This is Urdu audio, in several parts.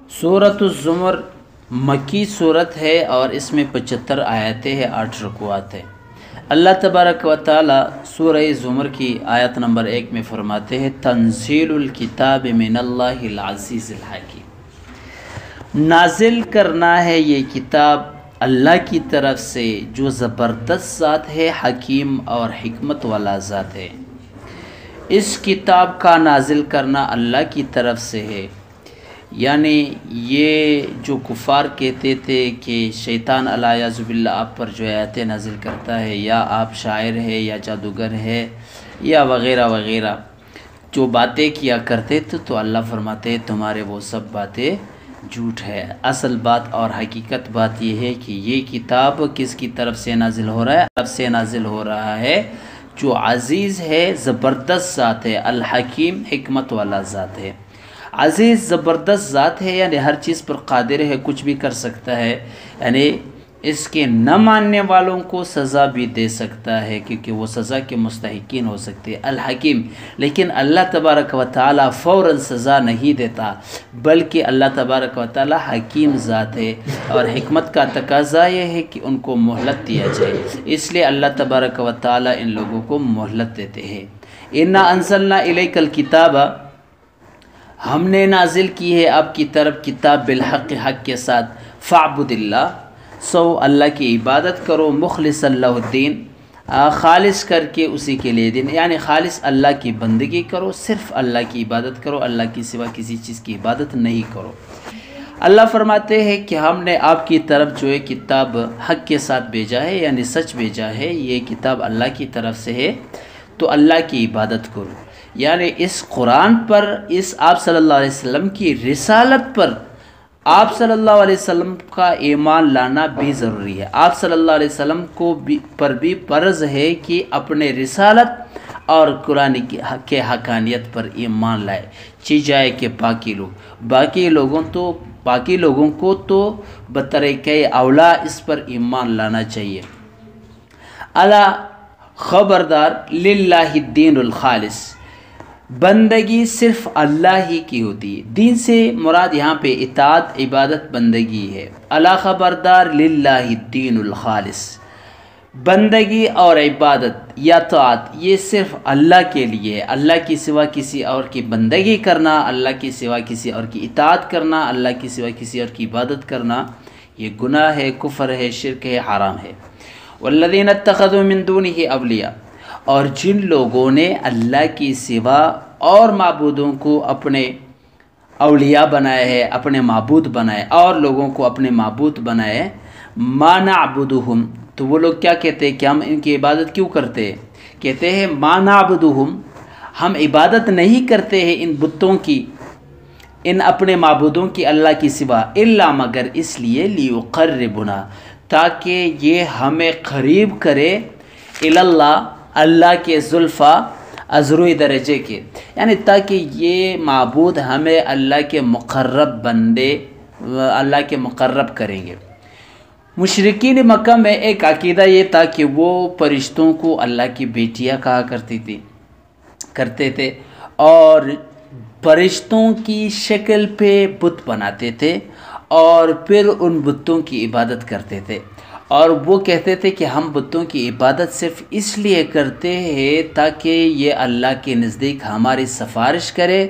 سورۃ الزمر مکی صورت ہے اور اس میں 75 آیتیں ہیں، 8 رکوعات ہیں۔ اللہ تبارک و تعالی سورہ زمر کی آیت نمبر 1 میں فرماتے ہیں تنزیل الکتاب من اللہ العزیز الحکیم، نازل کرنا ہے یہ کتاب اللہ کی طرف سے جو زبردست ذات ہے، حکیم اور حکمت والا ذات ہے۔ اس کتاب کا نازل کرنا اللہ کی طرف سے ہے، یعنی یہ جو کفار کہتے تھے کہ شیطان الیاذ باللہ آپ پر جو آیتیں نازل کرتا ہے، یا آپ شاعر ہے یا جادوگر ہے یا وغیرہ وغیرہ جو باتیں کیا کرتے تھے، تو اللہ فرماتے ہیں تمہارے وہ سب باتیں جھوٹ ہے۔ اصل بات اور حقیقت بات یہ ہے کہ یہ کتاب کس کی طرف سے نازل ہو رہا ہے؟ طرف سے نازل ہو رہا ہے جو عزیز ہے، زبردست ذات ہے، الحکیم حکمت والا ذات ہے۔ عزیز زبردست ذات ہے، یعنی ہر چیز پر قادر ہے، کچھ بھی کر سکتا ہے، یعنی اس کے نہ ماننے والوں کو سزا بھی دے سکتا ہے کیونکہ وہ سزا کے مستحقین ہو سکتے ہیں۔ الحکیم، لیکن اللہ تبارک و تعالی فوراً سزا نہیں دیتا، بلکہ اللہ تبارک و تعالی حکیم ذات ہے، اور حکمت کا تقاضا یہ ہے کہ ان کو مہلت دیا جائے، اس لیے اللہ تبارک و تعالی ان لوگوں کو مہلت دیتے ہیں۔ انا انزلنا الیک الکتاب، ہم نے نازل کی ہے آپ کی طرف کتاب بالحق، حق کے ساتھ، فاعبد اللہ، سو اللہ کی عبادت کرو، مخلص اللہ الدین، خالص کر کے اسی کے لیے دین، یعنی خالص اللہ کی بندگی کرو، صرف اللہ کی عبادت کرو، اللہ کی سوا کسی چیز کی عبادت نہیں کرو۔ اللہ فرماتے ہیں کہ ہم نے آپ کی طرف جو ہے کتاب حق کے ساتھ بھیجا ہے، یعنی سچ بھیجا ہے، یہ کتاب اللہ کی طرف سے ہے، تو اللہ کی عبادت کرو، یعنی اس قرآن پر، اس آپ صلی اللہ علیہ وسلم کی رسالت پر آپ صلی اللہ علیہ وسلم کا ایمان لانا بھی ضروری ہے۔ آپ صلی اللہ علیہ وسلم پر بھی فرض ہے کہ اپنے رسالت اور قرآن کے حقانیت پر ایمان لائے، چی جائے کہ باقی لوگوں کو تو بطریقہ اولا اس پر ایمان لانا چاہیے۔ الا خبردار، للہ الدین الخالص، بندگی صرف اللہ ہی کی ہوتی ہے۔ دین سے مراد یہاں پہ اطاعت، عبادت، بندگی ہے۔ الا خبردار، للہ الدین الخالص، بندگی اور عبادت یا طاعت یہ صرف اللہ کے لیے ہے۔ اللہ کی سوا کسی اور کی بندگی کرنا، اللہ کی سوا کسی اور کی اطاعت کرنا، اللہ کی سوا کسی اور کی عبادت کرنا، یہ گناہ ہے، کفر ہے، شرک ہے، حرام ہے۔ والذین اتخذوا من دونہ اولیاء، اور جن لوگوں نے اللہ کی سوا اور معبودوں کو اپنے اولیاء بنائے ہیں، اپنے معبود بنائے، اور لوگوں کو اپنے معبود بنائے، ما نعبدہم، تو وہ لوگ کیا کہتے ہیں کہ ہم ان کی عبادت کیوں کرتے ہیں؟ کہتے ہیں ما نعبدہم، ہم عبادت نہیں کرتے ہیں ان بتوں کی، ان اپنے معبودوں کی اللہ کی سوا، الا مگر اس لیے لیقربنا، تاکہ یہ ہمیں قریب کرے، اللہ، اللہ کے زلفا، ازروی درجے کے، یعنی تاکہ یہ معبود ہمیں اللہ کے مقرب بندے، اللہ کے مقرب کریں گے۔ مشرکین مکہ میں ایک عقیدہ یہ تھا کہ وہ فرشتوں کو اللہ کی بیٹیاں کہا کرتے تھے، اور فرشتوں کی شکل پہ بت بناتے تھے، اور پھر ان بتوں کی عبادت کرتے تھے، اور وہ کہتے تھے کہ ہم بتوں کی عبادت صرف اس لیے کرتے ہیں تاکہ یہ اللہ کے نزدیک ہماری سفارش کرے،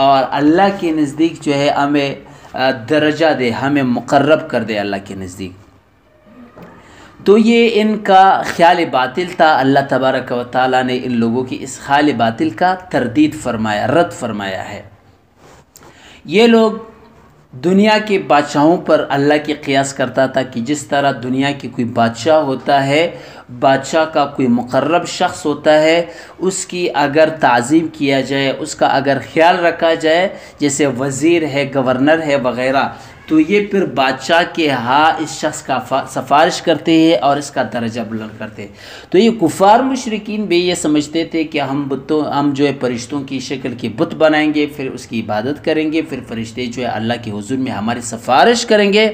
اور اللہ کے نزدیک جو ہے ہمیں درجہ دے، ہمیں مقرب کر دے اللہ کے نزدیک۔ تو یہ ان کا خیال باطل تھا۔ اللہ تبارک و تعالیٰ نے ان لوگوں کی اس خیال باطل کا تردید فرمایا، رد فرمایا ہے۔ یہ لوگ دنیا کے بادشاہوں پر اللہ کی قیاس کرتا تھا کہ جس طرح دنیا کی کوئی بادشاہ ہوتا ہے، بادشاہ کا کوئی مقرب شخص ہوتا ہے، اس کی اگر تعظیم کیا جائے، اس کا اگر خیال رکھا جائے، جیسے وزیر ہے، گورنر ہے وغیرہ، تو یہ پھر بادشاہ کے ہاں اس شخص کا سفارش کرتے ہیں اور اس کا درجہ بلند کرتے ہیں۔ تو یہ کفار مشرکین بھی یہ سمجھتے تھے کہ ہم جو ہے فرشتوں کی شکل کی بت بنائیں گے، پھر اس کی عبادت کریں گے، پھر فرشتے جو ہے اللہ کے حضور میں ہماری سفارش کریں گے،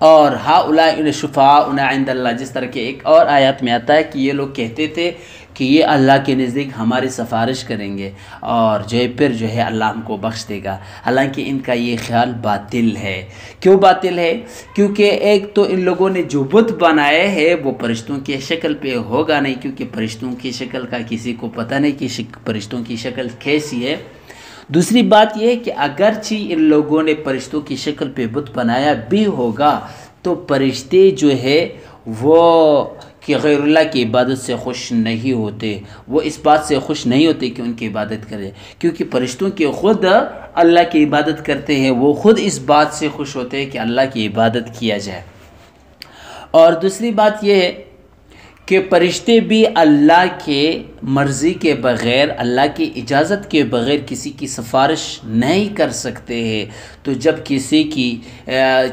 اور ہؤلاء شفعاؤنا عند اللہ، جس طرح کہ ایک اور آیات میں آتا ہے کہ یہ لوگ کہتے تھے کہ یہ اللہ کے نزدیک ہماری سفارش کریں گے اور جو ہے پھر جو ہے اللہ ہم کو بخش دے گا، حالانکہ ان کا یہ خیال باطل ہے۔ کیوں باطل ہے؟ کیونکہ ایک تو ان لوگوں نے جو بت بنائے ہیں وہ فرشتوں کی شکل پہ ہوگا نہیں، کیونکہ فرشتوں کی شکل کا کسی کو پتہ نہیں کہ فرشتوں کی شکل کیسی ہے۔ دوسری بات یہ ہے کہ اگرچہ ان لوگوں نے فرشتوں کی شکل پہ بت بنایا بھی ہوگا تو فرشتے جو ہے وہ کہ غیر اللہ کی عبادت سے خوش نہیں ہوتے، وہ اس بات سے خوش نہیں ہوتے کہ ان کی عبادت کرے، کیونکہ فرشتوں کے خود اللہ کی عبادت کرتے ہیں، وہ خود اس بات سے خوش ہوتے ہیں کہ اللہ کی عبادت کیا جائے۔ اور دوسری بات یہ ہے کہ فرشتے بھی اللہ کے مرضی کے بغیر، اللہ کی اجازت کے بغیر کسی کی سفارش نہیں کر سکتے ہیں۔ تو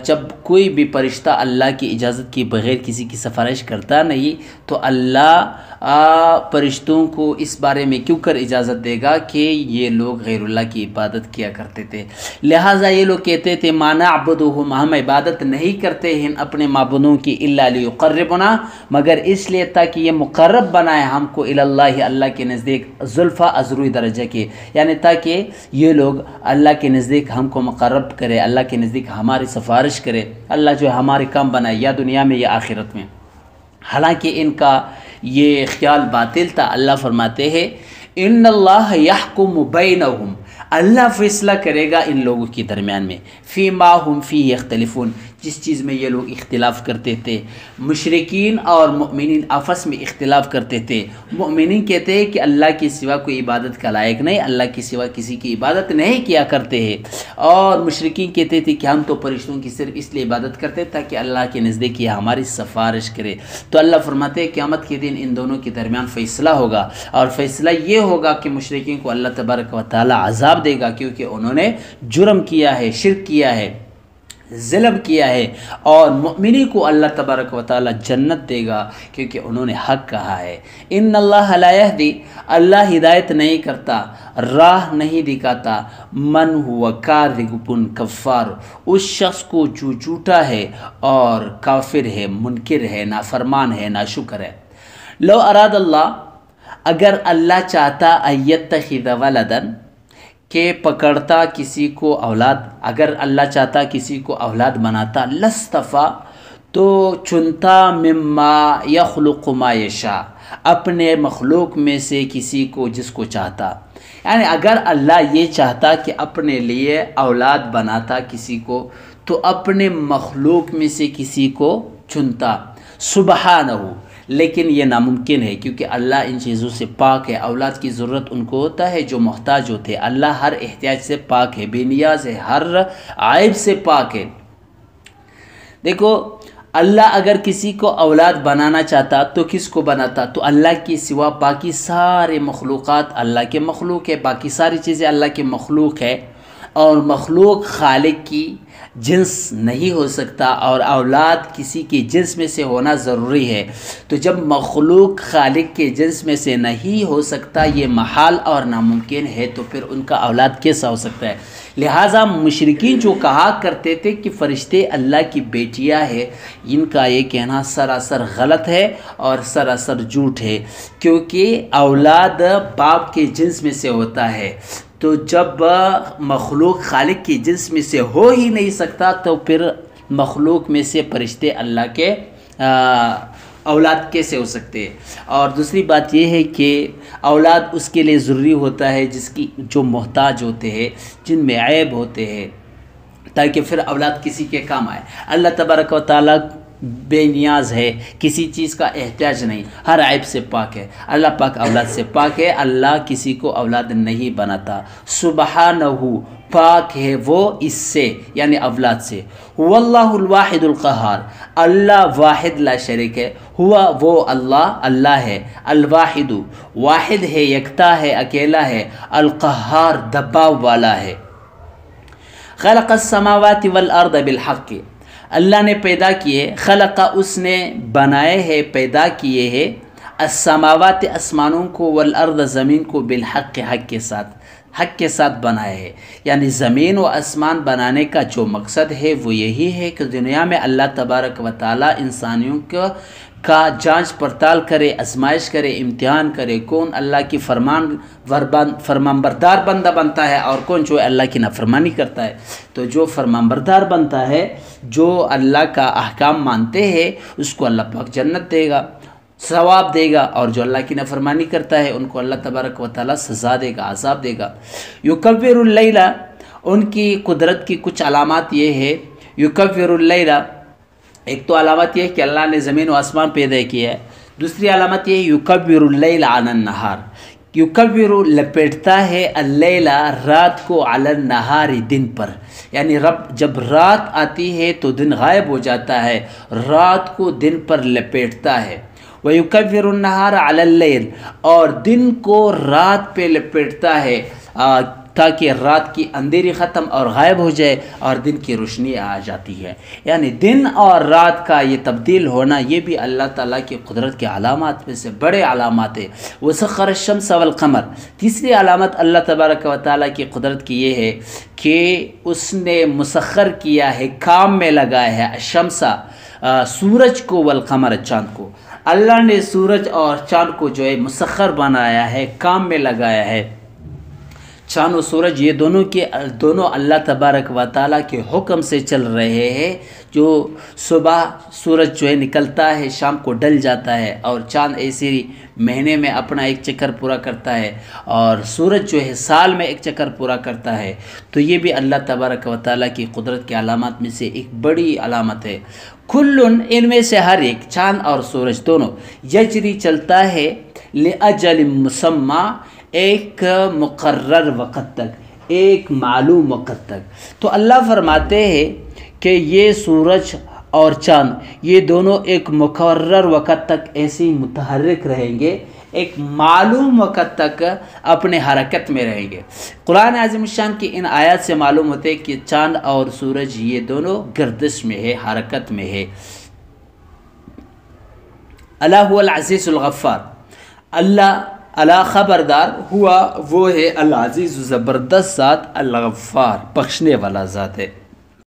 جب کوئی بھی فرشتہ اللہ کی اجازت کے بغیر کسی کی سفارش کرتا نہیں تو اللہ فرشتوں کو اس بارے میں کیوں کر اجازت دے گا کہ یہ لوگ غیر اللہ کی عبادت کیا کرتے تھے۔ لہٰذا یہ لوگ کہتے تھے ما نعبدہم، ہم عبادت نہیں کرتے ہیں اپنے معبودوں کی الا لیقربنا، مگر اس لیے تاکہ یہ مقرب بنائے ہم کو الی اللہ، اللہ کے نزدیک زلفیٰ ازروی درجہ کے، یعنی تاکہ یہ لوگ اللہ کے نزدیک ہم کو مقرب کرے، اللہ کے نزدیک ہماری سفارش کرے، اللہ جو ہے ہمارے کام بنائے یا دنیا میں یا آخرت میں۔ حالانکہ ان کا یہ خیال باطل تھا۔ اللہ فرماتے ہیں ان اللہ یحکم بینہم، اللہ فیصلہ کرے گا ان لوگوں کے درمیان میں، فی ما ہم فیہ یختلفون، جس چیز میں یہ لوگ اختلاف کرتے تھے۔ مشرکین اور مؤمنین آپس میں اختلاف کرتے تھے۔ مؤمنین کہتے ہیں کہ اللہ کے سوا کوئی عبادت کا لائق نہیں، اللہ کے سوا کسی کی عبادت نہیں کیا کرتے ہیں، اور مشرکین کہتے تھے کہ ہم تو فرشتوں کی صرف اس لیے عبادت کرتے تاکہ اللہ کے نزدیک یہ ہماری سفارش کرے۔ تو اللہ فرماتے ہیں قیامت کے دن ان دونوں کے درمیان فیصلہ ہوگا، اور فیصلہ یہ ہوگا کہ مشرکین کو اللہ تبارک و تعالی عذاب دے گا، کیونکہ انہوں نے جرم کیا ہے، شرک کیا ہے، ظلم کیا ہے، اور مؤمنی کو اللہ تبارک و تعالی جنت دے گا کیونکہ انہوں نے حق کہا ہے۔ ان اللہ لا یہدی، اللہ ہدایت نہیں کرتا، راہ نہیں دکھاتا، من ہوا کاذب کفار، اس شخص کو جو جھوٹا ہے اور کافر ہے، منکر ہے، نافرمان ہے، ناشکر ہے۔ لو اراد اللہ، اگر اللہ چاہتا ان یتخذ ولدا، کہ پکڑتا کسی کو اولاد، اگر اللہ چاہتا کسی کو اولاد بناتا، لاصطفیٰ، تو چنتا مما یخلق ما یشاء، اپنے مخلوق میں سے کسی کو جس کو چاہتا، یعنی اگر اللہ یہ چاہتا کہ اپنے لیے اولاد بناتا کسی کو تو اپنے مخلوق میں سے کسی کو چنتا، سبحانہ، لیکن یہ ناممکن ہے کیونکہ اللہ ان چیزوں سے پاک ہے۔ اولاد کی ضرورت ان کو ہوتا ہے جو محتاج ہوتے ہیں، اللہ ہر احتیاج سے پاک ہے، بے نیاز ہے، ہر عیب سے پاک ہے۔ دیکھو اللہ اگر کسی کو اولاد بنانا چاہتا تو کس کو بناتا؟ تو اللہ کے سوا باقی سارے مخلوقات اللہ کے مخلوق ہے، باقی ساری چیزیں اللہ کے مخلوق ہے، اور مخلوق خالق کی جنس نہیں ہو سکتا، اور اولاد کسی کے جنس میں سے ہونا ضروری ہے۔ تو جب مخلوق خالق کے جنس میں سے نہیں ہو سکتا، یہ محال اور ناممکن ہے، تو پھر ان کا اولاد کیسا ہو سکتا ہے؟ لہٰذا مشرکین جو کہا کرتے تھے کہ فرشتے اللہ کی بیٹیاں ہے، ان کا یہ کہنا سراسر غلط ہے اور سراسر جھوٹ ہے، کیونکہ اولاد باپ کے جنس میں سے ہوتا ہے۔ تو جب مخلوق خالق کی جنس میں سے ہو ہی نہیں سکتا تو پھر مخلوق میں سے فرشتے اللہ کے اولاد کیسے ہو سکتے ہیں؟ اور دوسری بات یہ ہے کہ اولاد اس کے لیے ضروری ہوتا ہے جس کی جو محتاج ہوتے ہیں، جن میں عیب ہوتے ہیں، تاکہ پھر اولاد کسی کے کام آئے۔ اللہ تبارک و تعالیٰ بے نیاز ہے، کسی چیز کا احتیاج نہیں، ہر عیب سے پاک ہے، اللہ پاک اولاد سے پاک ہے، اللہ کسی کو اولاد نہیں بناتا، سبحانہ، پاک ہے وہ اس سے یعنی اولاد سے۔ واللہ الواحد القہار، اللہ واحد لا شریک ہے، ہوا وہ اللہ ہے، الواحد واحد ہے، یکتا ہے، اکیلا ہے، القہار دباؤ والا ہے۔ خلق السماوات والارض بالحق، اللہ نے پیدا کیے، خلق اس نے بنائے ہیں، پیدا کیے ہیں، السماوات آسمانوں کو، والارض زمین کو، بالحق حق کے ساتھ، حق کے ساتھ بنایا ہے۔ یعنی زمین و آسمان بنانے کا جو مقصد ہے وہ یہی ہے کہ دنیا میں اللہ تبارک و تعالی انسانیوں کا جانچ پڑتال کرے، آزمائش کرے، امتحان کرے، کون اللہ کی فرمانبردار بندہ بنتا ہے اور کون جو اللہ کی نافرمانی کرتا ہے۔ تو جو فرمانبردار بنتا ہے، جو اللہ کا احکام مانتے ہیں، اس کو اللہ پاک جنت دے گا، ثواب دے گا، اور جو اللہ کی نافرمانی کرتا ہے ان کو اللہ تبارک و تعالی سزا دے گا، عذاب دے گا۔ یکور اللیل، ان کی قدرت کی کچھ علامات یہ ہے۔ یکور اللیل، ایک تو علامت یہ ہے کہ اللہ نے زمین و آسمان پیدا کیا ہے۔ دوسری علامت یہ ہے یکور اللیل علی النہار، یکور لپیٹتا ہے اللیل رات کو علی النہار دن پر، یعنی رب جب رات آتی ہے تو دن غائب ہو جاتا ہے، رات کو دن پر لپیٹتا ہے۔ وَيُكَوِّرُ النَّهَارَ عَلَى اللَّيْلِ، اور دن کو رات پہ لپیٹتا ہے تاکہ رات کی اندھیری ختم اور غائب ہو جائے اور دن کی روشنی آ جاتی ہے۔ یعنی دن اور رات کا یہ تبدیل ہونا، یہ بھی اللہ تعالیٰ کی قدرت کے علامات میں سے بڑے علامات ہے۔ وَسَخَّرَ الشَّمْسَ وَالْقَمَرَ، تیسری علامت اللہ تبارک و تعالیٰ کی قدرت کی یہ ہے کہ اس نے مسخر کیا ہے، کام میں لگایا ہے، الشمس سورج کو، والقمر چاند کو۔ اللہ نے سورج اور چاند کو جو ہے مسخر بنایا ہے، کام میں لگایا ہے۔ چاند و سورج یہ دونوں اللہ تبارک و تعالیٰ کے حکم سے چل رہے ہیں۔ جو صبح سورج جو ہے نکلتا ہے، شام کو ڈل جاتا ہے، اور چاند ایسے مہینے میں اپنا ایک چکر پورا کرتا ہے، اور سورج جو ہے سال میں ایک چکر پورا کرتا ہے۔ تو یہ بھی اللہ تبارک و تعالیٰ کی قدرت کے علامات میں سے ایک بڑی علامت ہے۔ کلن، ان میں سے ہر ایک، چاند اور سورج دونوں، یجری چلتا ہے، لأجل مسمى، ایک مقرر وقت تک، ایک معلوم وقت تک۔ تو اللہ فرماتے ہیں کہ یہ سورج اور چاند یہ دونوں ایک مقرر وقت تک ایسے ہی متحرک رہیں گے، ایک معلوم وقت تک اپنے حرکت میں رہیں گے۔ قرآن عظیم الشان کی ان آیات سے معلوم ہوتے ہے کہ چاند اور سورج یہ دونوں گردش میں ہے، حرکت میں ہے۔ اللہ هو العزیز الغفار، اللہ خبردار ہوا وہ ہے العزیز زبردست ذات، الغفار بخشنے والا ذات ہے۔